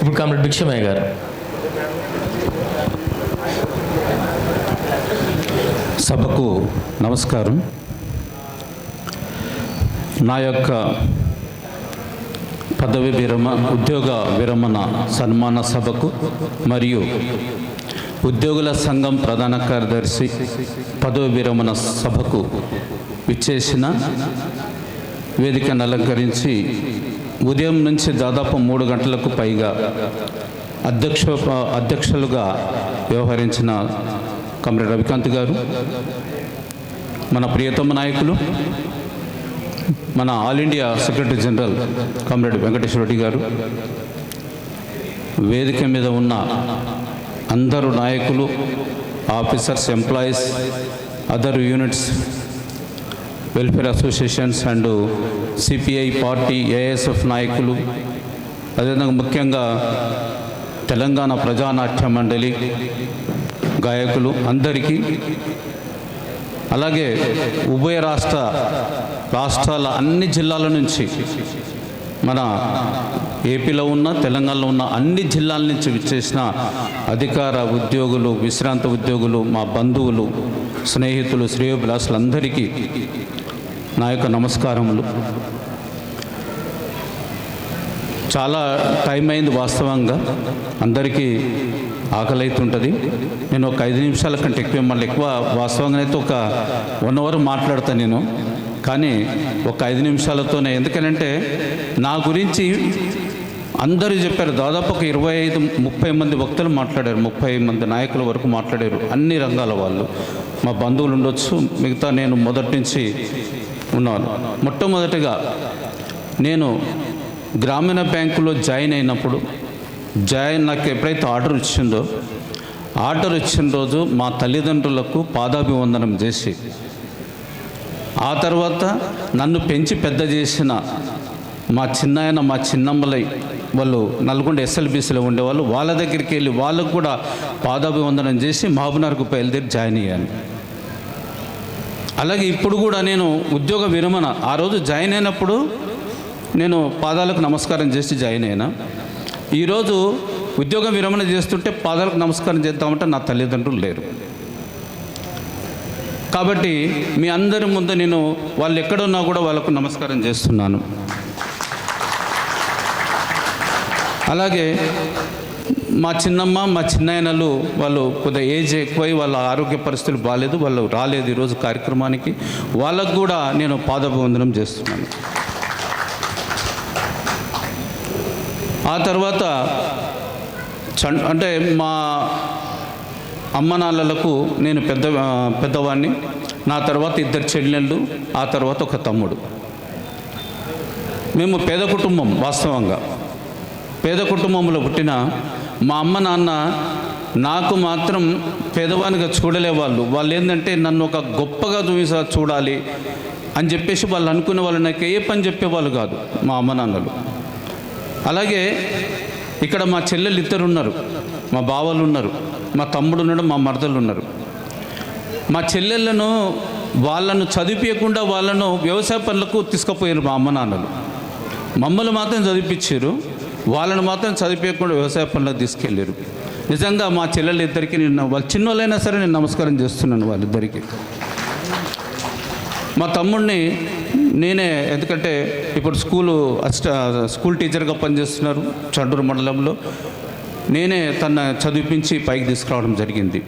ఇప్పుడు కామ్రేడ్ భిక్షమయ్య గారు. సభకు నమస్కారం. నా యొక్క ఉద్యోగ విరమణ సన్మాన సభకు మరియు ఉద్యోగుల సంఘం ప్రధాన కార్యదర్శి పదవి విరమణ సభకు విచ్చేసిన వేదికను అలంకరించి ఉదయం నుంచి దాదాపు 3 గంటలకు పైగా అధ్యక్షులుగా వ్యవహరించిన కామ్రేడ్ రవికాంత్ గారు, మన ప్రియతమ నాయకులు, మన all India secretary general comrade Venkateswara Reddy గారు, వేదిక మీద ఉన్న అందరూ నాయకులు, officers, employees, other units, welfare associations and CPI party, ASF నాయకులు, అదేవిధంగా ముఖ్యంగా తెలంగాణ ప్రజానాట్య మండలి గాయకులు అందరికీ, అలాగే ఉభయ రాష్ట్రాల అన్ని జిల్లాల నుంచి, మన ఏపీలో ఉన్న తెలంగాణలో ఉన్న అన్ని జిల్లాల నుంచి విచ్చేసిన అధికార ఉద్యోగులు, విశ్రాంత ఉద్యోగులు, మా బంధువులు, స్నేహితులు, శ్రేయోభిలాషులందరికీ నా యొక్క నమస్కారములు. చాలా టైం అయింది, వాస్తవంగా అందరికీ ఆకలి అవుతుంటుంది. నేను ఒక 5 నిమిషాల కంటే ఎక్కువ, మళ్ళీ ఎక్కువ వాస్తవంగా అయితే ఒక 1 అవర్ మాట్లాడతాను నేను, కానీ ఒక 5 నిమిషాలతోనే. ఎందుకనంటే నా గురించి అందరూ చెప్పారు. దాదాపు ఒక 25-30 మంది వక్తలు మాట్లాడారు, 30 మంది నాయకుల వరకు మాట్లాడారు, అన్ని రంగాల వాళ్ళు. మా బంధువులు ఉండొచ్చు, మిగతా నేను మొదటి నుంచి ఉన్నాను. మొట్టమొదటిగా నేను గ్రామీణ బ్యాంకులో జాయిన్ అయినప్పుడు, నాకు ఎప్పుడైతే ఆర్డర్ ఇచ్చిన రోజు మా తల్లిదండ్రులకు పాదాభివందనం చేసి, ఆ తర్వాత నన్ను పెంచి పెద్ద చేసిన మా చిన్నాయన, మా చిన్నమ్మలై, వాళ్ళు నల్గొండ ఎస్ఎల్బీసీలో ఉండేవాళ్ళు, వాళ్ళ దగ్గరికి వెళ్ళి వాళ్ళకు కూడా పాదాభివందనం చేసి మహబూబ్నగర్కు బయలుదేరి జాయిన్ అయ్యాను. అలాగే ఇప్పుడు కూడా నేను ఉద్యోగ విరమణ, ఆ రోజు జాయిన్ అయినప్పుడు నేను పాదాలకు నమస్కారం చేసి జాయిన్ అయినా. ఈరోజు ఉద్యోగ విరమణ చేస్తుంటే పాదాలకు నమస్కారం చేద్దామంటే నా తల్లిదండ్రులు లేరు. కాబట్టి మీ అందరి ముందు నేను వాళ్ళు ఎక్కడున్నా కూడా వాళ్ళకు నమస్కారం చేస్తున్నాను. అలాగే మా చిన్నమ్మ, మా చిన్నాయనలు వాళ్ళు కొద్దిగా ఏజ్ ఎక్కువై వాళ్ళ ఆరోగ్య పరిస్థితులు బాగాలేదు, వాళ్ళు రాలేదు ఈరోజు కార్యక్రమానికి. వాళ్ళకు కూడా నేను పాదాభివందనం చేస్తున్నాను. ఆ తర్వాత అంటే మా అమ్మ నాన్నలకు నేను పెద్దవాడిని, నా తర్వాత 2 చెల్లెళ్ళు, ఆ తర్వాత ఒక తమ్ముడు. మేము పేద కుటుంబం. వాస్తవంగా పేద కుటుంబంలో పుట్టిన మా అమ్మ నాన్న నాకు మాత్రం పేదవానిగా చూడలేవాళ్ళు. వాళ్ళు ఏంటంటే నన్ను ఒక గొప్పగా చూడాలి అని చెప్పేసి వాళ్ళు అనుకునే వాళ్ళు. నాకు ఏ పని చెప్పేవాళ్ళు కాదు మా అమ్మ నాన్నలు. అలాగే ఇక్కడ మా చెల్లెలు 2 ఉన్నారు, మా బావలు ఉన్నారు, మా తమ్ముడు ఉన్నాడు, మా మరదలు ఉన్నారు. మా చెల్లెళ్ళను వాళ్ళను చదివించకుండా వాళ్ళను వ్యవసాయ పనులకు తీసుకుపోయారు మా అమ్మ నాన్నలు. మమ్మల్ని మాత్రం చదివించారు, వాళ్ళను మాత్రం చదివించకుండా వ్యవసాయ పనులకు తీసుకెళ్ళారు. నిజంగా మా చెల్లెలు 2కి వాళ్ళు చిన్నోళ్ళైనా సరే నేను నమస్కారం చేస్తున్నాను వాళ్ళిద్దరికీ. మా తమ్ముడిని నేనే, ఎందుకంటే ఇప్పుడు స్కూల్ టీచర్గా పనిచేస్తున్నారు చండూరు మండలంలో, నేనే తన చదివించి పైకి తీసుకురావడం జరిగింది.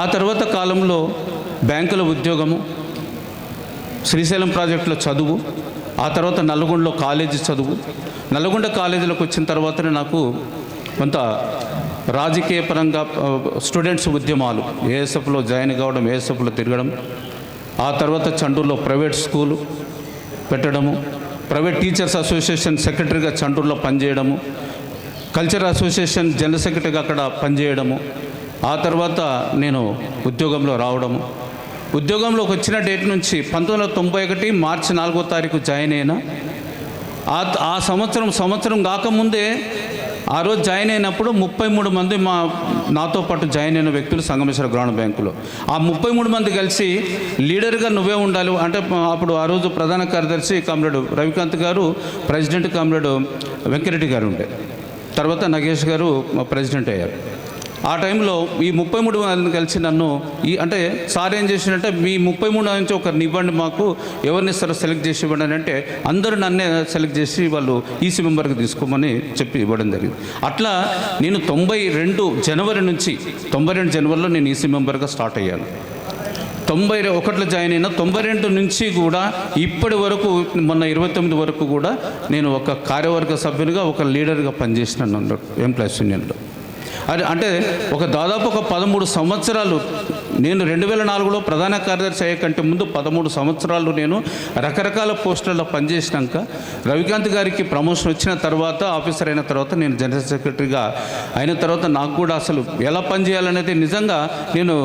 ఆ తర్వాత కాలంలో బ్యాంకుల ఉద్యోగము, శ్రీశైలం ప్రాజెక్టులో చదువు, ఆ తర్వాత నల్గొండలో కాలేజీ చదువు. నల్గొండ కాలేజీలోకి వచ్చిన తర్వాతనే నాకు కొంత రాజకీయ పరంగా స్టూడెంట్స్ ఉద్యమాలు, ఏఎస్ఎఫ్లో జాయిన్ కావడం, ఏఎస్ఎఫ్లో తిరగడం, ఆ తర్వాత చండూరులో ప్రైవేట్ స్కూలు పెట్టడము, ప్రైవేట్ టీచర్స్ అసోసియేషన్ సెక్రటరీగా చండూరులో పనిచేయడము, కల్చర్ అసోసియేషన్ జనరల్ సెక్రటరీగా అక్కడ పనిచేయడము, ఆ తర్వాత నేను ఉద్యోగంలో రావడము. ఉద్యోగంలోకి వచ్చిన డేట్ నుంచి 1991 మార్చి 4వ తారీఖు జాయిన్ అయినా. ఆ సంవత్సరం కాకముందే ఆ రోజు జాయిన్ అయినప్పుడు 33 మంది నాతో పాటు జాయిన్ అయిన వ్యక్తులు సంగమేశ్వర గ్రామీణ బ్యాంకులో. ఆ 33 మంది కలిసి లీడర్గా నువ్వే ఉండాలి అంటే, అప్పుడు ఆ రోజు ప్రధాన కార్యదర్శి కామ్రేడ్ రవికాంత్ గారు, ప్రెసిడెంట్ కామ్రేడ్ వెంకరెడ్డి గారు ఉండే. తర్వాత నగేష్ గారు ప్రెసిడెంట్ అయ్యారు. ఆ టైంలో ఈ 33 మందిని కలిసి నన్ను అంటే సార్ ఏం చేసినట్టే మీ 33 నుంచి ఒకరిని ఇవ్వండి, మాకు ఎవరిని ఇస్తారో సెలెక్ట్ చేసి ఇవ్వండి అంటే అందరూ నన్నే సెలెక్ట్ చేసి వాళ్ళు ఈసీ మెంబర్కి తీసుకోమని చెప్పి ఇవ్వడం జరిగింది. అట్లా నేను 92 జనవరిలో నేను ఈసీ మెంబర్గా స్టార్ట్ అయ్యాను. 91లో జాయిన్ అయినా 92 నుంచి కూడా ఇప్పటి వరకు మొన్న 29 వరకు కూడా నేను ఒక కార్యవర్గ సభ్యునిగా ఒక లీడర్గా పనిచేసినాను ఎంప్లాయీస్ యూనియన్లో. అది అంటే దాదాపు 13 సంవత్సరాలు నేను 2004లో ప్రధాన కార్యదర్శి అయ్యే కంటే ముందు 13 సంవత్సరాలు నేను రకరకాల పోస్టులలో పనిచేసినాక రవికాంత్ గారికి ప్రమోషన్ వచ్చిన తర్వాత, ఆఫీసర్ అయిన తర్వాత నేను జనరల్ సెక్రటరీగా అయిన తర్వాత నాకు కూడా అసలు ఎలా పనిచేయాలనేది నిజంగా నేను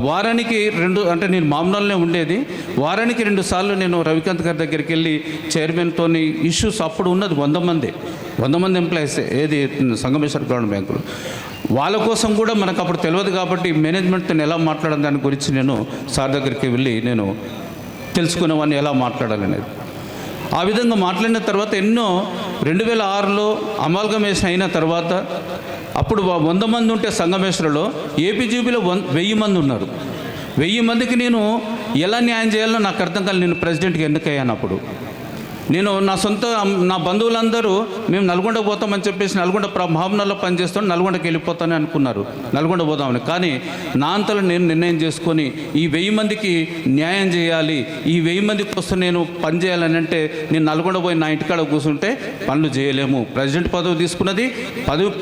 వారానికి 2 అంటే నేను మామూలునే ఉండేది, వారానికి 2 సార్లు నేను రవికాంత్ గారి దగ్గరికి వెళ్ళి చైర్మన్తో ఇష్యూస్ అప్పుడు ఉన్నది 100 మంది ఎంప్లాయీస్ ఏది సంగమేశ్వర గ్రామీణ బ్యాంకులు, వాళ్ళ కోసం కూడా మనకు అప్పుడు తెలియదు కాబట్టి మేనేజ్మెంట్తో ఎలా మాట్లాడడం దాని గురించి నేను సార్ దగ్గరికి వెళ్ళి నేను తెలుసుకునేవాడిని ఎలా మాట్లాడాలనేది. ఆ విధంగా మాట్లాడిన తర్వాత ఎన్నో 2006లో అమాల్గమేషన్ అయిన తర్వాత అప్పుడు 100 మంది ఉంటే సంగమేశ్వరలో ఏపీజీబీలో 1000 మంది ఉన్నారు. 1000 మందికి నేను ఎలా న్యాయం చేయాలో నాకు అర్థం కాలేదు. నేను ప్రెసిడెంట్కి ఎన్నికయ్యాను. అప్పుడు నేను నా బంధువులందరూ మేము నల్గొండ పోతామని చెప్పేసి నల్గొండ మహబూబ్నగర్లో పనిచేస్తాను, నల్గొండకి వెళ్ళిపోతానని అనుకున్నారు, నల్గొండ పోదామని. కానీ నా అంతలో నేను నిర్ణయం చేసుకొని ఈ 1000 మందికి న్యాయం చేయాలి, ఈ 1000 మంది కోసం నేను పని చేయాలని అంటే నేను నల్గొండ పోయి నా ఇంటికాడ కూర్చుంటే పనులు చేయలేము. ప్రెసిడెంట్ పదవి తీసుకున్నది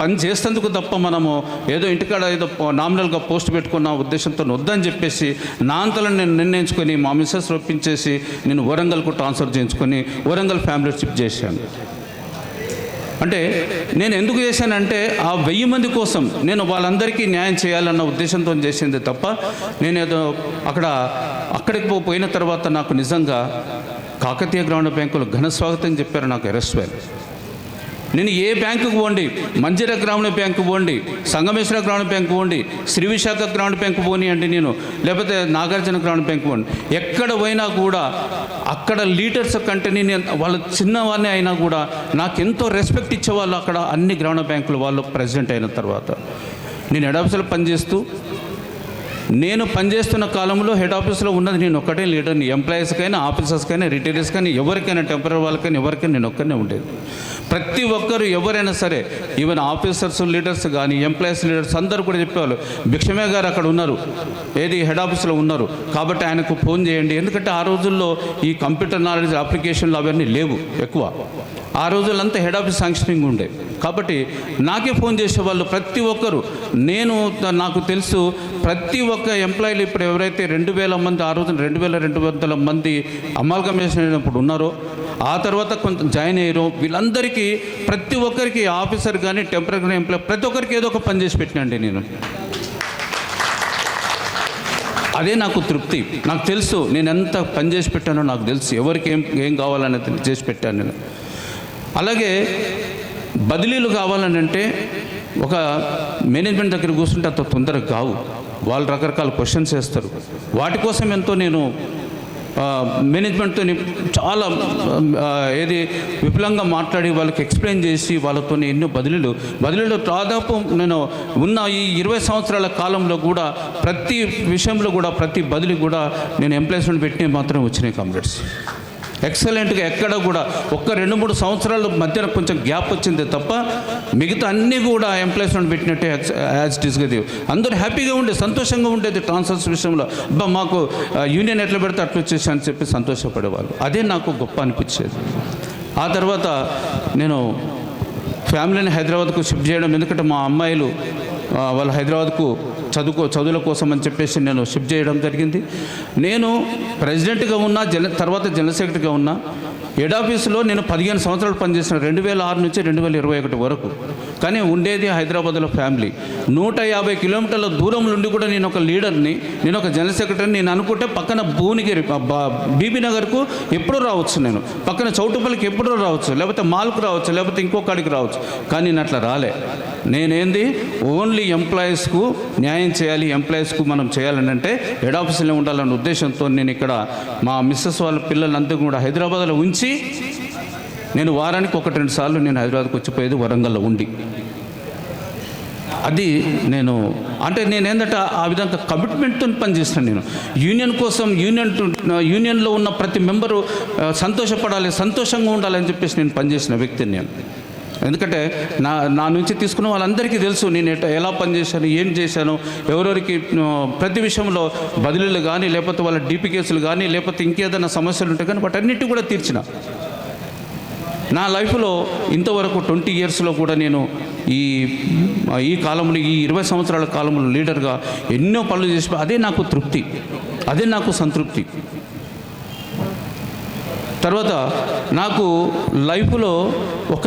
పని చేసేందుకు తప్ప మనము ఏదో ఇంటికాడ ఏదో నామినల్గా పోస్ట్ పెట్టుకున్న ఉద్దేశంతో వద్దని చెప్పేసి నా అంతలో నేను నిర్ణయించుకొని మా మిస్సెస్ ఒప్పించేసి నేను వరంగల్కు ట్రాన్స్ఫర్ చేయించుకొని వరంగల్ ఫ్యామిలీ షిఫ్ట్ చేశాను. అంటే నేను ఎందుకు చేశానంటే ఆ 1000 మంది కోసం నేను వాళ్ళందరికీ న్యాయం చేయాలన్న ఉద్దేశంతో చేసింది తప్ప నేనేదో అక్కడికి పోయిన తర్వాత నాకు నిజంగా కాకతీయ గ్రామీణ బ్యాంకులు ఘన స్వాగతం చెప్పారు. నాకు అరెస్ట్ అయ్యారు. నేను ఏ బ్యాంకుకు పోండి, మంజీరా గ్రామీణ బ్యాంకు పోండి, సంగమేశ్వర గ్రామీణ బ్యాంకు పోండి, శ్రీ విశాఖ గ్రామీణ బ్యాంకు పోని అంటే నేను, లేకపోతే నాగార్జున గ్రామీణ బ్యాంకు పోండి, ఎక్కడ పోయినా కూడా అక్కడ లీడర్స్ కంటే నేను వాళ్ళ చిన్నవాళ్ళే అయినా కూడా నాకు ఎంతో రెస్పెక్ట్ ఇచ్చేవాళ్ళు అక్కడ అన్ని గ్రామీణ బ్యాంకులు వాళ్ళు ప్రెసిడెంట్ అయిన తర్వాత. నేను హెడ్ ఆఫీసులో పనిచేస్తూ నేను పనిచేస్తున్న కాలంలో హెడ్ ఆఫీస్లో ఉన్నది నేను ఒక్కటే లీడర్ని. ఎంప్లాయీస్కైనా, ఆఫీసర్స్కైనా, రిటైర్స్కైనా, ఎవరికైనా, టెంపరీ వాళ్ళకైనా, ఎవరికైనా నేను ఒక్కనే ఉండేది. ప్రతి ఒక్కరు ఎవరైనా సరే, ఈవెన్ ఆఫీసర్స్ లీడర్స్ కానీ ఎంప్లాయీస్ లీడర్స్ అందరూ కూడా చెప్పేవాళ్ళు, భిక్షమే గారు అక్కడ ఉన్నారు, ఏది హెడ్ ఆఫీస్లో ఉన్నారు కాబట్టి ఆయనకు ఫోన్ చేయండి. ఎందుకంటే ఆ రోజుల్లో ఈ కంప్యూటర్ నాలెడ్జ్ అప్లికేషన్లు అవన్నీ లేవు ఎక్కువ. ఆ రోజులంతా హెడ్ ఆఫీస్ శాంక్షనింగ్ ఉండే కాబట్టి నాకే ఫోన్ చేసేవాళ్ళు ప్రతి ఒక్కరు. నాకు తెలుసు ప్రతి ఒక్క ఎంప్లాయీలు ఇప్పుడు ఎవరైతే 2000 మంది ఆ రోజున 2200 మంది అమాల్గమేషన్ అయినప్పుడు ఉన్నారో, ఆ తర్వాత కొంత జాయిన్ అయ్యారో, వీళ్ళందరికీ ప్రతి ఒక్కరికి ఆఫీసర్ కానీ టెంపరీ ఎంప్లాయీ ప్రతి ఒక్కరికి ఏదో ఒక పని చేసి పెట్టినండి నేను. అదే నాకు తృప్తి. నాకు తెలుసు నేను ఎంత పని చేసి పెట్టానో నాకు తెలుసు, ఎవరికి ఏం కావాలనేది చేసి పెట్టాను నేను. అలాగే బదిలీలు కావాలని అంటే ఒక మేనేజ్మెంట్ దగ్గర కూర్చుంటే అంత తొందరగా కావు. వాళ్ళు రకరకాల క్వశ్చన్స్ వేస్తారు. వాటి కోసం ఎంతో నేను మేనేజ్మెంట్తో చాలా విపులంగా మాట్లాడి వాళ్ళకి ఎక్స్ప్లెయిన్ చేసి వాళ్ళతో ఎన్నో బదిలీలు దాదాపు నేను ఉన్న ఈ 20 సంవత్సరాల కాలంలో కూడా ప్రతి విషయంలో కూడా ప్రతి బదిలీ కూడా నేను ఎంప్లాయ్మెంట్ పెట్టి మాత్రమే వచ్చినాయి కంప్లీట్స్. ఎక్సలెంట్గా ఎక్కడ కూడా ఒక్క 2-3 సంవత్సరాల మధ్యన కొంచెం గ్యాప్ వచ్చింది తప్ప మిగతా అన్నీ కూడా ఎంప్లాయ్మెంట్ పెట్టినట్టే యాజ్ ఇట్ ఈస్గా అందరూ హ్యాపీగా ఉండే, సంతోషంగా ఉండేది. ట్రాన్స్ఫర్స్ విషయంలో మాకు యూనియన్ ఎట్లా పెడితే అట్లా వచ్చేసి అని చెప్పి సంతోషపడేవాళ్ళు. అదే నాకు గొప్ప అనిపించేది. ఆ తర్వాత నేను ఫ్యామిలీని హైదరాబాద్కు షిఫ్ట్ చేయడం, ఎందుకంటే మా అమ్మాయిలు వాళ్ళు హైదరాబాద్కు చదువుల కోసం అని చెప్పేసి నేను షిఫ్ట్ చేయడం జరిగింది. నేను ప్రెసిడెంట్గా ఉన్నా, తర్వాత జనరల్ సెక్రటరీగా ఉన్నా. హెడ్ ఆఫీసులో నేను 15 సంవత్సరాలు పనిచేసిన 2006 నుంచి 2021 వరకు. కానీ ఉండేది హైదరాబాద్లో ఫ్యామిలీ. 150 కిలోమీటర్ల దూరం నుండి కూడా నేను ఒక లీడర్ని, నేను ఒక జనరల్ సెక్రటరీని. నేను అనుకుంటే పక్కన భువనగిరి బీబీ నగర్కు ఎప్పుడూ రావచ్చు, నేను పక్కన చౌటుపల్లికి ఎప్పుడూ రావచ్చు, లేకపోతే మాల్కు రావచ్చు, లేకపోతే ఇంకొకడికి రావచ్చు. కానీ నేను అట్లా రాలే. నేనేంది ఓన్లీ ఎంప్లాయీస్కు న్యాయం చేయాలి, ఎంప్లాయీస్కు మనం చేయాలని అంటే హెడ్ ఆఫీసులో ఉండాలన్న ఉద్దేశంతో నేను ఇక్కడ మా మిస్సెస్ వాళ్ళ పిల్లలందరూ కూడా హైదరాబాద్లో ఉంచి నేను వారానికి 1-2 సార్లు నేను హైదరాబాద్కి వచ్చిపోయేది, వరంగల్లో ఉండి. అది నేను అంటే నేనేంటంటే ఆ విధంగా కమిట్మెంట్తో పనిచేస్తాను. నేను యూనియన్ కోసం యూనియన్లో ఉన్న ప్రతి మెంబరు సంతోషపడాలి, సంతోషంగా ఉండాలని చెప్పేసి నేను పనిచేసిన వ్యక్తిని నేను. ఎందుకంటే నా నుంచి తీసుకున్న వాళ్ళందరికీ తెలుసు నేను ఎలా పనిచేశాను, ఏం చేశాను, ఎవరెవరికి ప్రతి విషయంలో బదిలీలు కానీ, లేకపోతే వాళ్ళ డీపీ కేసులు కానీ, లేకపోతే ఇంకేదైనా సమస్యలు ఉంటాయి కానీ వాటన్నిటి కూడా తీర్చిన. నా లైఫ్లో ఇంతవరకు 20 ఇయర్స్లో కూడా నేను ఈ కాలంలో, ఈ 20 సంవత్సరాల కాలంలో లీడర్గా ఎన్నో పనులు చేసి, అదే నాకు తృప్తి, అదే నాకు సంతృప్తి. తర్వాత నాకు లైఫ్లో ఒక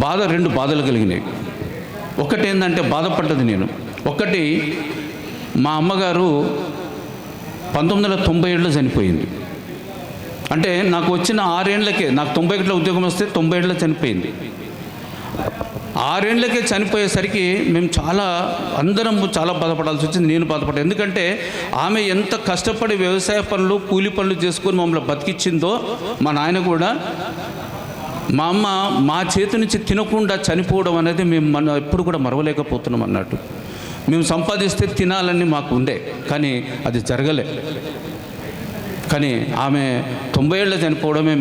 బాధ, 2 బాధలు కలిగినాయి. ఒకటి ఏంటంటే బాధపడ్డది నేను. ఒకటి, మా అమ్మగారు 1997లో చనిపోయింది. అంటే నాకు వచ్చిన 6 ఏళ్ళకే, నాకు 91లో ఉద్యోగం వస్తే 90 ఏళ్ళలో చనిపోయింది. 6 ఏళ్ళకే చనిపోయేసరికి మేము అందరం చాలా బాధపడాల్సి వచ్చింది. నేను బాధపడ్డాను. ఎందుకంటే ఆమె ఎంత కష్టపడి వ్యవసాయ పనులు, కూలి పనులు చేసుకొని మమ్మల్ని బతికిచ్చిందో, మా నాయన కూడా, మా అమ్మ మా చేతి నుంచి తినకుండా చనిపోవడం అనేది మేము ఎప్పుడు కూడా మరవలేకపోతున్నాం అన్నట్టు. మేము సంపాదిస్తే తినాలని మాకు ఉండే, కానీ అది జరగలే. కానీ ఆమె 90 ఏళ్ళ చనిపోవడమే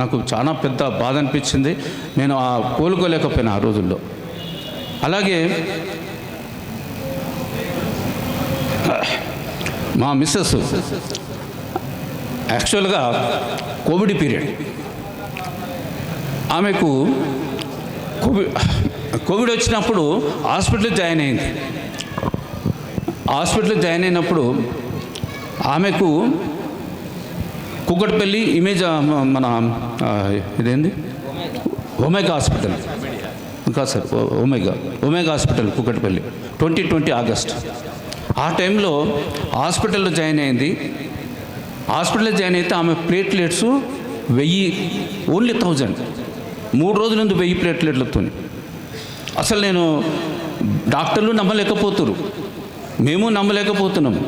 నాకు చాలా పెద్ద బాధ అనిపించింది. నేను కోలుకోలేకపోయినా ఆ రోజుల్లో. అలాగే మా మిస్సెస్ యాక్చువల్గా కోవిడ్ పీరియడ్, ఆమెకు కోవిడ్ వచ్చినప్పుడు హాస్పిటల్లో జాయిన్ అయింది. హాస్పిటల్లో జాయిన్ అయినప్పుడు ఆమెకు కూకట్పల్లి ఇమేజ్ మన ఇదేంది ఒమేగా హాస్పిటల్, ఇంకా sir omega hospital Kukatpally 2020 August. ఆ టైంలో హాస్పిటల్లో జాయిన్ అయింది. హాస్పిటల్లో జాయిన్ అయితే ఆమె ప్లేట్లెట్స్ 1000, ఓన్లీ 1000, 3 రోజుల నుండి 1000 ప్లేట్లెట్లతో. అసలు నేను డాక్టర్లు నమ్మలేకపోతున్నారు, మేము నమ్మలేకపోతున్నాము.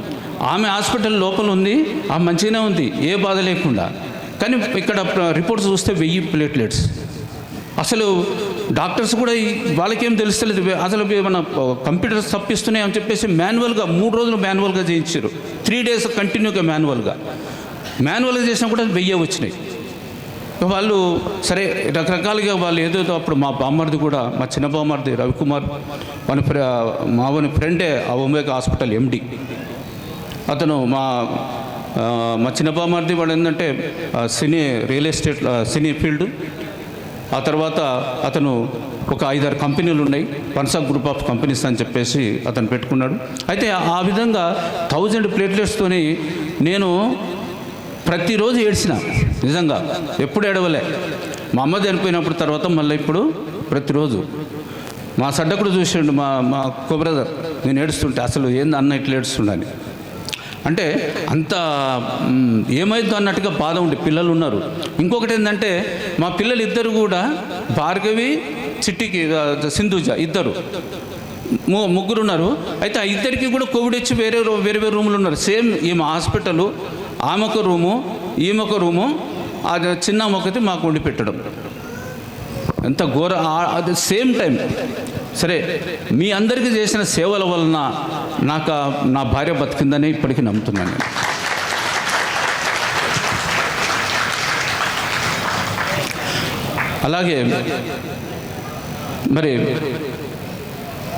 ఆమె హాస్పిటల్ లోపల ఉంది, ఆమె మంచిగానే ఉంది, ఏ బాధ లేకుండా. కానీ ఇక్కడ రిపోర్ట్స్ చూస్తే 1000 ప్లేట్లెట్స్. అసలు డాక్టర్స్ కూడా వాళ్ళకేం తెలుస్తలేదు, అసలు మన కంప్యూటర్స్ తప్పిస్తున్నాయి అని చెప్పేసి మాన్యువల్గా 3 రోజులు మాన్యువల్గా చేయించారు. 3 డేస్ కంటిన్యూగా మాన్యువల్గా చేసినా కూడా 1000 వచ్చినాయి. వాళ్ళు సరే రకరకాలుగా వాళ్ళు ఏదో అప్పుడు మా బామ్మర్ది కూడా, మా చిన్న బామ్మర్ది రవికుమార్, మా ఫ్రెండే ఆ ఒమేగా హాస్పిటల్ ఎండి. అతను మా చిన్న బామ్మర్ది వాడు ఏంటంటే రియల్ ఎస్టేట్ సినీ ఫీల్డ్. ఆ తర్వాత అతను ఒక 5-6 కంపెనీలు ఉన్నాయి, వన్సా గ్రూప్ ఆఫ్ కంపెనీస్ అని చెప్పేసి అతను పెట్టుకున్నాడు. అయితే ఆ విధంగా 1000 ప్లేట్లెట్స్తోని నేను ప్రతిరోజు ఏడ్చిన. నిజంగా ఎప్పుడు ఏడవలే. మా అమ్మ చనిపోయినప్పుడు తర్వాత మళ్ళీ ఇప్పుడు ప్రతిరోజు మా సడ్డకుడు చూసాడు, మా బ్రదర్ నేను ఏడుస్తుంటే, అసలు ఏంది అన్న ఇట్లా ఏడుస్తుండని. అంటే అంత ఏమైందో అన్నట్టుగా బాధ ఉండి పిల్లలు ఉన్నారు. ఇంకొకటి ఏంటంటే మా పిల్లలు ఇద్దరు కూడా, భార్గవి, చిట్టికి, సింధుజ, ఇద్దరు ముగ్గురు ఉన్నారు. అయితే ఆ ఇద్దరికి కూడా కోవిడ్ వచ్చి వేరే రూములు ఉన్నారు. సేమ్ ఈమె హాస్పిటలు, ఆమెకు రూము, ఈమెకు రూము, అది చిన్న మొక్కతి మాకు వండి పెట్టడం. ఎంత ఘోర, అది సేమ్ టైం. సరే, మీ అందరికీ చేసిన సేవల వలన నా భార్య బతికిందని ఇప్పటికీ నమ్ముతున్నాను. అలాగే మరి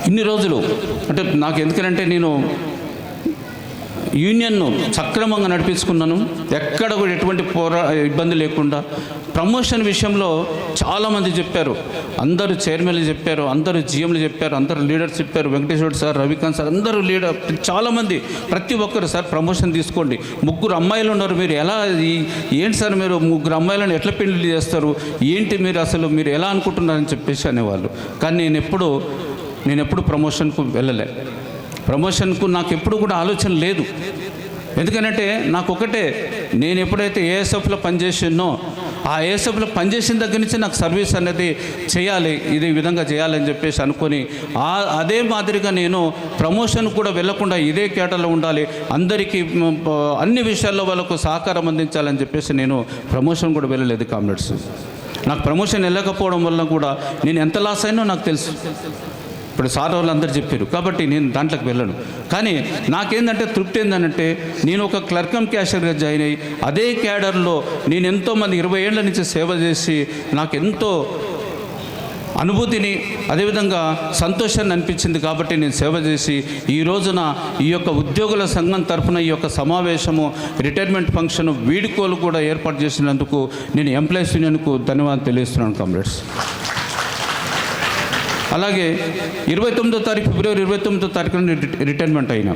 ఇన్ని రోజులు అంటే నాకు ఎందుకంటే నేను యూనియన్ను సక్రమంగా నడిపించుకున్నాను. ఎక్కడ కూడా ఎటువంటి ఇబ్బంది లేకుండా. ప్రమోషన్ విషయంలో చాలామంది చెప్పారు, అందరూ చైర్మన్లు చెప్పారు, అందరూ జిఎంలు చెప్పారు, అందరూ లీడర్స్ చెప్పారు, వెంకటేశ్వర సార్, రవికాంత్ సార్, అందరూ లీడర్, చాలామంది, ప్రతి ఒక్కరు సార్ ప్రమోషన్ తీసుకోండి, 3 అమ్మాయిలు ఉన్నారు, మీరు ఎలా, ఏంటి సార్ మీరు 3 అమ్మాయిలను ఎట్లా పెళ్లి చేస్తారు, ఏంటి మీరు అసలు మీరు ఎలా అనుకుంటున్నారని చెప్పేసి అనేవాళ్ళు. కానీ నేను ఎప్పుడు ప్రమోషన్కు వెళ్ళలే. ప్రమోషన్కు నాకు ఎప్పుడు కూడా ఆలోచన లేదు. ఎందుకంటే నాకు ఒకటే, నేను ఎప్పుడైతే ఏఎస్ఎఫ్లో పనిచేసినో ఆ ఏఎస్ఎఫ్లో పనిచేసిన దగ్గర నుంచి నాకు సర్వీస్ అనేది చేయాలి, ఇది విధంగా చేయాలని చెప్పేసి అనుకొని అదే మాదిరిగా నేను ప్రమోషన్ కూడా వెళ్లకుండా ఇదే కేటర్లో ఉండాలి, అందరికీ అన్ని విషయాల్లో వాళ్ళకు సహకారం అందించాలని చెప్పేసి నేను ప్రమోషన్ కూడా వెళ్ళలేదు కామ్రేడ్స్. నాకు ప్రమోషన్ వెళ్ళకపోవడం వల్ల కూడా నేను ఎంత లాస్ అయినో నాకు తెలుసు. ఇప్పుడు సార్ వాళ్ళు అందరు చెప్పారు కాబట్టి నేను దాంట్లోకి వెళ్ళను. కానీ నాకేందంటే తృప్తి ఏంటంటే నేను ఒక క్లర్కం క్యాషియర్గా జాయిన్ అయ్యి అదే క్యాడర్లో నేను ఎంతోమంది 20 ఏళ్ల నుంచి సేవ చేసి నాకు ఎంతో అనుభూతిని అదేవిధంగా సంతోషాన్ని అనిపించింది. కాబట్టి నేను సేవ చేసి ఈ రోజున ఈ యొక్క ఉద్యోగుల సంఘం తరఫున ఈ యొక్క సమావేశము రిటైర్మెంట్ ఫంక్షన్ వీడుకోలు కూడా ఏర్పాటు చేసినందుకు నేను ఎంప్లాయీస్ యూనియన్కు ధన్యవాదాలు తెలియజేస్తున్నాను కామ్రేడ్స్. అలాగే 29వ తారీఖు ఫిబ్రవరి 29వ తారీఖున రిటైర్మెంట్ అయినా.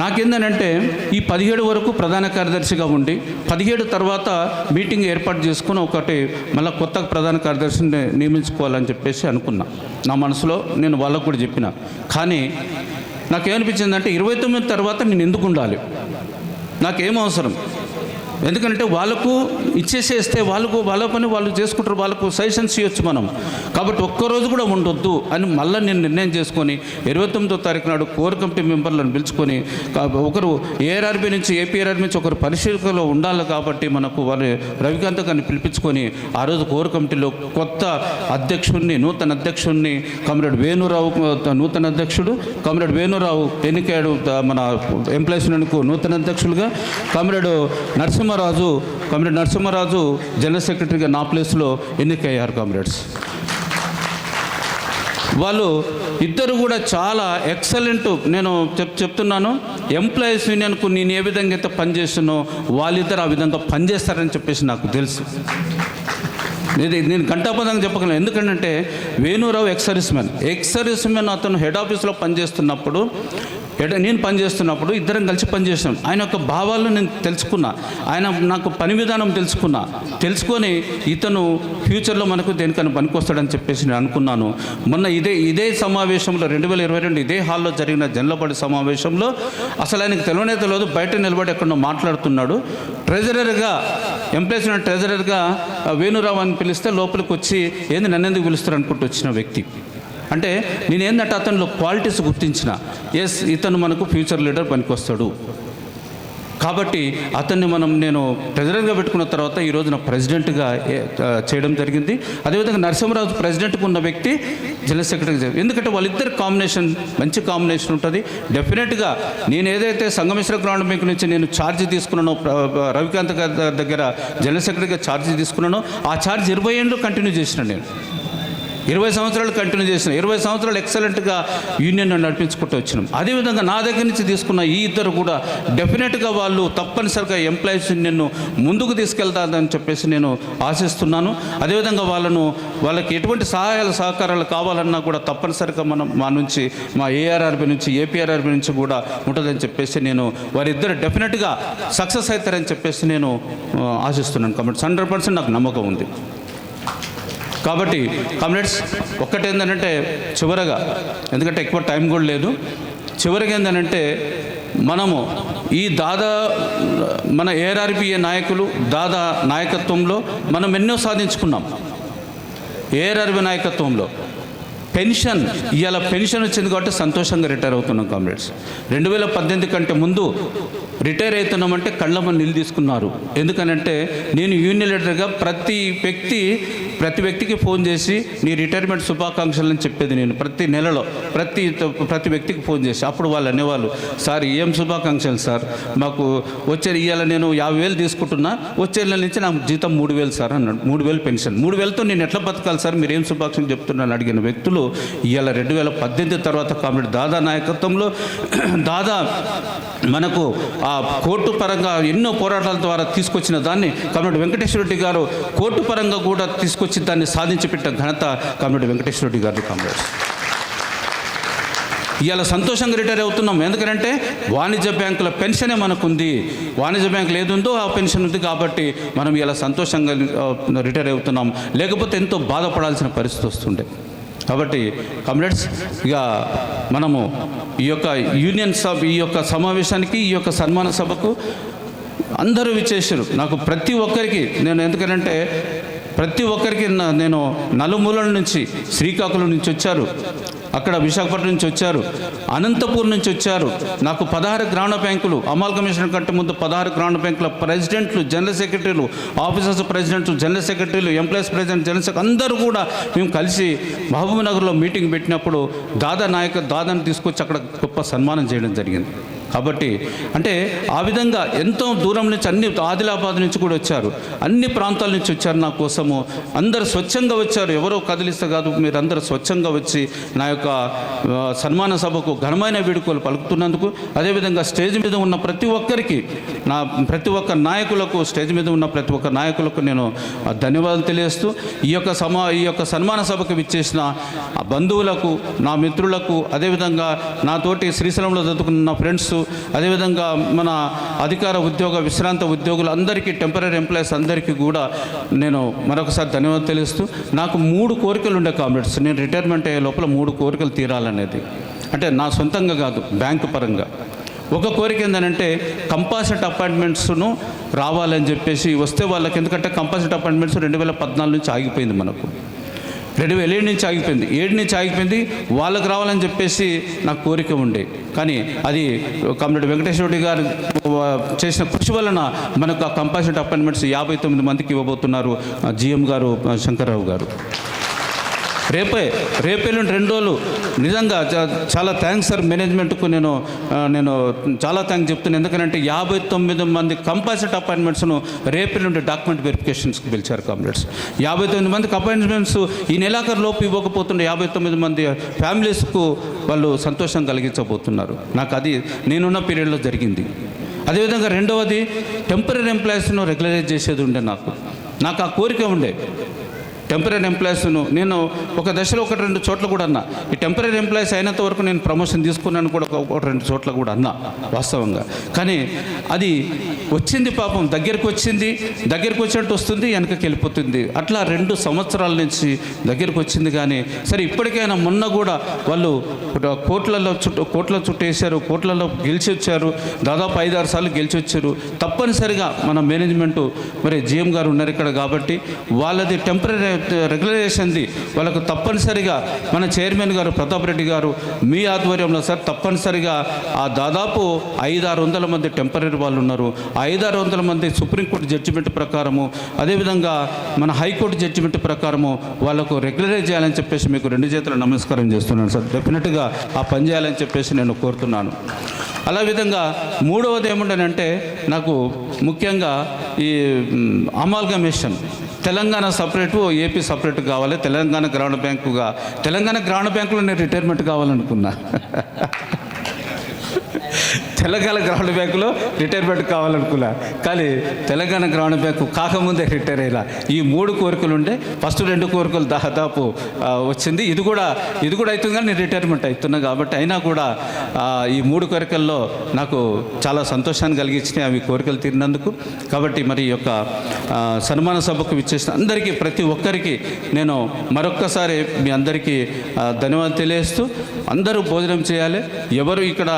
నాకేందనంటే ఈ 17 వరకు ప్రధాన కార్యదర్శిగా ఉండి 17 తర్వాత మీటింగ్ ఏర్పాటు చేసుకుని ఒకటి మళ్ళీ కొత్త ప్రధాన కార్యదర్శిని నియమించుకోవాలని చెప్పేసి అనుకున్నా. నా మనసులో నేను వాళ్ళకు కూడా చెప్పిన. కానీ నాకేమనిపించిందంటే 29 తర్వాత నేను ఎందుకు ఉండాలి, నాకేం అవసరం, ఎందుకంటే వాళ్ళకు ఇచ్చేసేస్తే వాళ్ళ పని వాళ్ళు చేసుకుంటారు, వాళ్ళకు సజెషన్స్ ఇవ్వచ్చు మనం. కాబట్టి ఒక్కరోజు కూడా ఉండొద్దు అని మళ్ళీ నేను నిర్ణయం చేసుకొని 29వ తారీఖు నాడు కోర్ కమిటీ మెంబర్లను పిలుచుకొని ఒకరు ఏఆర్ఆర్బీ నుంచి ఏపీఆర్ఆర్బీ నుంచి ఒకరు పరిశీలనలో ఉండాలి. కాబట్టి మనకు వారి రవికాంత్ గారిని పిలిపించుకొని ఆ రోజు కోర్ కమిటీలో కొత్త అధ్యక్షుడిని నూతన అధ్యక్షుడిని కామ్రేడ్ వేణురావు నూతన అధ్యక్షుడు, కామ్రేడ్ వేణురావు ఎన్నికాడు మన ఎంప్లాయీస్ యూనియన్కు నూతన అధ్యక్షులుగా, కామ్రేడ్ నరసింహరాజు జనరల్ సెక్రటరీగా నా ప్లేస్లో ఎన్నికయ్యారు కామ్రేడ్స్. వాళ్ళు ఇద్దరు కూడా చాలా ఎక్సలెంట్. నేను చెప్తున్నాను ఎంప్లాయీస్ యూనియన్కు నేను ఏ విధంగా అయితే పనిచేస్తున్నో వాళ్ళిద్దరు ఆ విధంగా పనిచేస్తారని చెప్పేసి నాకు తెలుసు. నేను ఘంటాపదంగా చెప్పగలను. ఎందుకంటే వేణురావు ఎక్స్ సర్వీస్ మ్యాన్ అతను హెడ్ ఆఫీస్లో పనిచేస్తున్నప్పుడు నేను పనిచేస్తున్నప్పుడు ఇద్దరం కలిసి పనిచేసాం. ఆయన యొక్క భావాలను నేను తెలుసుకున్నా, ఆయన నాకు పని విధానం తెలుసుకొని ఇతను ఫ్యూచర్లో మనకు దేనికన్నా పనికొస్తాడని చెప్పేసి నేను అనుకున్నాను. మొన్న ఇదే సమావేశంలో 2022 ఇదే హాల్లో జరిగిన జనరల్ సమావేశంలో అసలు ఆయనకు తెలియదు, బయట నిలబడి ఎక్కడో మాట్లాడుతున్నాడు. ట్రెజరర్గా ఎంప్లాయీస్ ట్రెజరర్గా వేణురావు అని పిలిస్తే లోపలికి వచ్చి ఏంది నన్నెందుకు పిలుస్తారు అనుకుంటూ వచ్చిన వ్యక్తి. అంటే నేనేందంటే అతనిలో క్వాలిటీస్ గుర్తించిన, ఎస్ ఇతను మనకు ఫ్యూచర్ లీడర్ పనికొస్తాడు. కాబట్టి అతన్ని నేను ట్రెజరర్గా పెట్టుకున్న తర్వాత ఈ రోజున ప్రెసిడెంట్గా చేయడం జరిగింది. అదేవిధంగా నరసింహరాజు ప్రెసిడెంట్గా ఉన్న వ్యక్తి జనరల్ సెక్రటరీ. ఎందుకంటే వాళ్ళిద్దరు కాంబినేషన్ మంచి కాంబినేషన్ ఉంటుంది. డెఫినెట్గా నేను ఏదైతే సంగమేశ్వర గ్రాండ్ బ్యాంక్ నుంచి నేను ఛార్జ్ తీసుకున్నానో, రవికాంత్ గారి దగ్గర జనరల్ సెక్రటరీగా ఛార్జ్ తీసుకున్నానో ఆ ఛార్జ్ 20 ఏళ్ళు కంటిన్యూ చేసిన. నేను 20 సంవత్సరాలు కంటిన్యూ చేసిన, 20 సంవత్సరాలు ఎక్సలెంట్గా యూనియన్ నడిపించుకుంటూ వచ్చినాం. అదేవిధంగా నా దగ్గర నుంచి తీసుకున్న ఈ ఇద్దరు కూడా డెఫినెట్గా వాళ్ళు తప్పనిసరిగా ఎంప్లాయీస్ యూనియన్ను ముందుకు తీసుకెళ్తారని చెప్పేసి నేను ఆశిస్తున్నాను. అదేవిధంగా వాళ్ళకి ఎటువంటి సహకారాలు కావాలన్నా కూడా తప్పనిసరిగా మా నుంచి మా ఏఆర్ఆర్బీ నుంచి ఏపీఆర్ఆర్బీ నుంచి కూడా ఉంటుందని చెప్పేసి నేను వారిద్దరు డెఫినెట్గా సక్సెస్ అవుతారని చెప్పేసి నేను ఆశిస్తున్నాను. కాబట్టి 100% నాకు నమ్మకం ఉంది. కాబట్టి కామ్రేడ్స్ ఒక్కటేందనంటే చివరగా, ఎందుకంటే ఎక్కువ టైం కూడా లేదు, చివరిగా ఏందనంటే మనము ఈ మన ఏఆర్ఆర్బీఏ నాయకులు నాయకత్వంలో మనం ఎన్నో సాధించుకున్నాం. ఏఆర్ఆర్బీ నాయకత్వంలో ఇవాళ పెన్షన్ వచ్చింది కాబట్టి సంతోషంగా రిటైర్ అవుతున్నాం కామ్రేడ్స్. 2018 కంటే ముందు రిటైర్ అవుతున్నామంటే కళ్ళమ్మ నీళ్ళు తీసుకున్నారు. ఎందుకనంటే నేను యూనియన్ లీడర్గా ప్రతి వ్యక్తికి ఫోన్ చేసి నీ రిటైర్మెంట్ శుభాకాంక్షలు అని చెప్పేది. నేను ప్రతి నెలలో ప్రతి వ్యక్తికి ఫోన్ చేసి అప్పుడు వాళ్ళు అనేవాళ్ళు, సార్ ఏం శుభాకాంక్షలు సార్, మాకు ఇవాళ నేను 50,000 తీసుకుంటున్నా, వచ్చే నెల నుంచి నాకు జీతం 3,000 సార్ అన్నాడు. 3,000 పెన్షన్, 3,000తో నేను ఎట్లా బతకాలి సార్, మీరు ఏం శుభాకాంక్షలు చెప్తున్నాను అడిగిన వ్యక్తులు ఇవాళ 2018 తర్వాత కామ్రేడ్ దాదా నాయకత్వంలో మనకు ఆ కోర్టు పరంగా ఎన్నో పోరాటాల ద్వారా తీసుకొచ్చిన దాన్ని కామ్రేడ్ వెంకటేశ్వర రెడ్డి గారు కోర్టు పరంగా కూడా తీసుకొచ్చి దాన్ని సాధించి పెట్టిన ఘనత కామ్రేడ్ వెంకటేశ్వర రెడ్డి గారు. కామ్రేడ్స్ ఇవాళ సంతోషంగా రిటైర్ అవుతున్నాం. ఎందుకంటే వాణిజ్య బ్యాంకుల పెన్షనే మనకుంది, వాణిజ్య బ్యాంకులు ఏదుందో ఆ పెన్షన్ ఉంది. కాబట్టి మనం ఇలా సంతోషంగా రిటైర్ అవుతున్నాం, లేకపోతే ఎంతో బాధపడాల్సిన పరిస్థితి వస్తుండే. కాబట్టి కామ్రేడ్స్ ఇక మనము ఈ యొక్క యూనియన్ ఈ యొక్క సమావేశానికి, ఈ యొక్క సన్మాన సభకు అందరూ విచ్చేసారు. నాకు ప్రతి ఒక్కరికి నేను ఎందుకంటే ప్రతి ఒక్కరికి నేను నలుమూలల నుంచి, శ్రీకాకుళం నుంచి వచ్చారు, అక్కడ విశాఖపట్నం నుంచి వచ్చారు, అనంతపూర్ నుంచి వచ్చారు. నాకు 16 గ్రామ బ్యాంకులు అమాల్గమేషన్ కంటే ముందు 16 గ్రామ బ్యాంకుల ప్రెసిడెంట్లు, జనరల్ సెక్రటరీలు, ఆఫీసర్స్ ప్రెసిడెంట్లు, జనరల్ సెక్రటరీలు, ఎంప్లాయీస్ ప్రెసిడెంట్, జనరల్ సెక్రటరీ అందరూ కూడా మేము కలిసి మహబూబ్ నగర్లో మీటింగ్ పెట్టినప్పుడు దాదాని తీసుకొచ్చి అక్కడ గొప్ప సన్మానం చేయడం జరిగింది. కాబట్టి అంటే ఆ విధంగా ఎంతో దూరం నుంచి, అన్ని ఆదిలాబాద్ నుంచి కూడా వచ్చారు, అన్ని ప్రాంతాల నుంచి వచ్చారు నా కోసము. అందరూ స్వచ్ఛంగా వచ్చారు, ఎవరో కదిలిస్తే కాదు, మీరు అందరూ స్వచ్ఛంగా వచ్చి నా యొక్క సన్మాన సభకు ఘనమైన వేడుకలు పలుకుతున్నందుకు, అదేవిధంగా స్టేజ్ మీద ఉన్న ప్రతి ఒక్కరికి, ప్రతి ఒక్క నాయకులకు, స్టేజ్ మీద ఉన్న ప్రతి ఒక్క నాయకులకు నేను ధన్యవాదాలు తెలియజేస్తూ ఈ యొక్క సన్మాన సభకు విచ్చేసిన బంధువులకు, నా మిత్రులకు, అదేవిధంగా నాతోటి శ్రీశైలంలో చదువుకున్న ఫ్రెండ్స్, అదేవిధంగా మన అధికార ఉద్యోగ విశ్రాంత ఉద్యోగులు అందరికీ, టెంపరీ ఎంప్లాయీస్ అందరికీ కూడా నేను మరొకసారి ధన్యవాదాలు తెలుస్తూ, నాకు 3 కోరికలు ఉండే కామ్రేడ్స్. నేను రిటైర్మెంట్ అయ్యే లోపల 3 కోరికలు తీరాలనేది, అంటే నా సొంతంగా కాదు, బ్యాంకు పరంగా. ఒక కోరిక ఏంటంటే కంపాసిట్ అపాయింట్మెంట్స్ను రావాలని చెప్పేసి వస్తే వాళ్ళకి, ఎందుకంటే కంపాసిట్ అపాయింట్మెంట్స్ 2014 నుంచి ఆగిపోయింది, మనకు 2007 నుంచి ఆగిపోయింది, 7 నుంచి ఆగిపోయింది. వాళ్ళకు రావాలని చెప్పేసి నాకు కోరిక ఉండే, కానీ అది కామ్రేడ్ వెంకటేశ్వర రెడ్డి గారు చేసిన కృషి వలన మనకు ఆ కంపాసిట్ అపాయింట్మెంట్స్ 59 మందికి ఇవ్వబోతున్నారు జిఎం గారు, శంకర్రావు గారు. రేపే 2 రోజులు నిజంగా చాలా థ్యాంక్స్ సార్ మేనేజ్మెంట్కు. నేను చాలా థ్యాంక్స్ చెప్తున్నాను, ఎందుకంటే 59 మంది కంపాసిట్ అపాయింట్మెంట్స్ను రేపే నుండి డాక్యుమెంట్ వెరిఫికేషన్స్కి పిలిచారు కామ్రేడ్స్. 59 మందికి అపాయింట్మెంట్స్ ఈ నెలాఖరు లోపు ఇవ్వకపోతుండే 59 మంది ఫ్యామిలీస్కు వాళ్ళు సంతోషం కలిగించబోతున్నారు. నాకు అది నేనున్న పీరియడ్లో జరిగింది. అదేవిధంగా రెండవది టెంపరీ ఎంప్లాయీస్ను రెగ్యులరైజ్ చేసేది ఉండే, నాకు ఆ కోరిక ఉండే. టెంపరీ ఎంప్లాయీస్ను నేను ఒక దశలో 1-2 చోట్ల కూడా అన్నా, ఈ టెంపరీ ఎంప్లాయీస్ అయినంత వరకు నేను ప్రమోషన్ తీసుకున్నాను కూడా 1-2 చోట్ల కూడా అన్నా వాస్తవంగా. కానీ అది వచ్చింది పాపం, దగ్గరికి వచ్చినట్టు వస్తుంది, వెనకకి వెళ్ళిపోతుంది. అట్లా 2 సంవత్సరాల నుంచి దగ్గరికి వచ్చింది. కానీ సరే ఇప్పటికైనా మొన్న కూడా వాళ్ళు కోట్ల చుట్టేశారు, కోట్లలో గెలిచి వచ్చారు, దాదాపు 5-6 సార్లు గెలిచి వచ్చారు. తప్పనిసరిగా మన మేనేజ్మెంటు, మరి జిఎం గారు ఉన్నారు ఇక్కడ కాబట్టి, వాళ్ళది టెంపరీ రెగ్యులరైజేషన్ది వాళ్ళకు తప్పనిసరిగా మన చైర్మన్ గారు ప్రతాప్ రెడ్డి గారు మీ ఆధ్వర్యంలో సార్ తప్పనిసరిగా ఆ దాదాపు 500-600 మంది టెంపరీ వాళ్ళు ఉన్నారు. 500-600 మంది సుప్రీంకోర్టు జడ్జిమెంట్ ప్రకారము, అదేవిధంగా మన హైకోర్టు జడ్జిమెంట్ ప్రకారము వాళ్ళకు రెగ్యులరైజ్ చేయాలని చెప్పేసి మీకు 2 చేతుల నమస్కారం చేస్తున్నాను సార్. డెఫినెట్గా ఆ పని చేయాలని చెప్పేసి నేను కోరుతున్నాను. అలా విధంగా మూడవది ఏముండనంటే, నాకు ముఖ్యంగా ఈ amalgamation, Telangana separate, AP separate కావాలి, తెలంగాణ గ్రామీణ బ్యాంకులో నేను రిటైర్మెంట్ కావాలనుకున్నా. తెలంగాణ గ్రామీణ బ్యాంకులో రిటైర్మెంట్ కావాలనుకున్నా, కానీ తెలంగాణ గ్రామీణ బ్యాంకు కాకముందే రిటైర్ అయ్యేలా ఈ 3 కోరికలు ఉండే. ఫస్ట్ 2 కోరికలు దాదాపు వచ్చింది, ఇది కూడా అవుతుంది, కానీ నేను రిటైర్మెంట్ అవుతున్నా కాబట్టి. అయినా కూడా ఈ 3 కోరికల్లో నాకు చాలా సంతోషాన్ని కలిగించినాయి అవి కోరికలు తీరినందుకు. కాబట్టి మరి ఈ యొక్క సన్మాన సభకు విచ్చేసిన అందరికీ, ప్రతి ఒక్కరికి నేను మరొక్కసారి మీ అందరికీ ధన్యవాదాలు తెలియజేస్తూ, అందరూ భోజనం చేయాలి. ఎవరు ఇక్కడ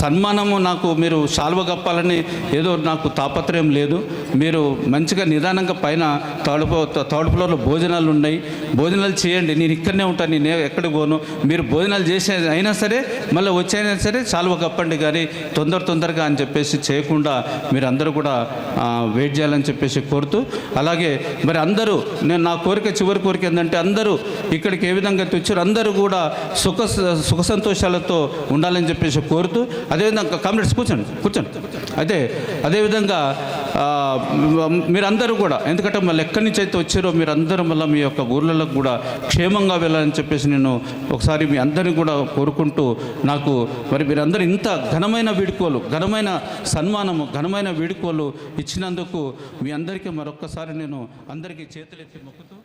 సన్మానము నాకు మీరు శాల్వ కప్పాలని ఏదో నాకు తాపత్రయం లేదు. మీరు మంచిగా నిదానంగా పైన థర్డ్ ఫ్లోర్లో భోజనాలు ఉన్నాయి, భోజనాలు చేయండి. నేను ఇక్కడనే ఉంటాను, నేను ఎక్కడికి పోను. మీరు భోజనాలు చేసే అయినా సరే, మళ్ళీ వచ్చైనా సరే శాల్వ కప్పండి, కానీ తొందరగా అని చెప్పేసి చేయకుండా మీరు అందరూ కూడా వెయిట్ చేయాలని చెప్పేసి కోరుతూ, అలాగే మరి అందరూ, నేను నా చివరి కోరిక ఏంటంటే, అందరూ ఇక్కడికి ఏ విధంగా తెచ్చారు అందరూ కూడా సుఖ సంతోషాలతో ఉండాలని చెప్పేసి కోరుతూ, అదేవిధంగా కామ్రేడ్స్ కూర్చోండి. అయితే అదేవిధంగా మీరందరూ కూడా, ఎందుకంటే మళ్ళీ ఎక్కడి నుంచి అయితే వచ్చారో మీరందరూ మళ్ళీ మీ యొక్క ఊర్లలో కూడా క్షేమంగా వెళ్ళాలని చెప్పేసి నేను ఒకసారి మీ అందరినీ కూడా కోరుకుంటూ, నాకు మరి మీరందరూ ఇంత ఘనమైన వేడుకలు, ఘనమైన సన్మానము, ఘనమైన వేడుకలు ఇచ్చినందుకు మీ అందరికీ మరొక్కసారి నేను అందరికీ చేతులెత్తి మొక్కుతూ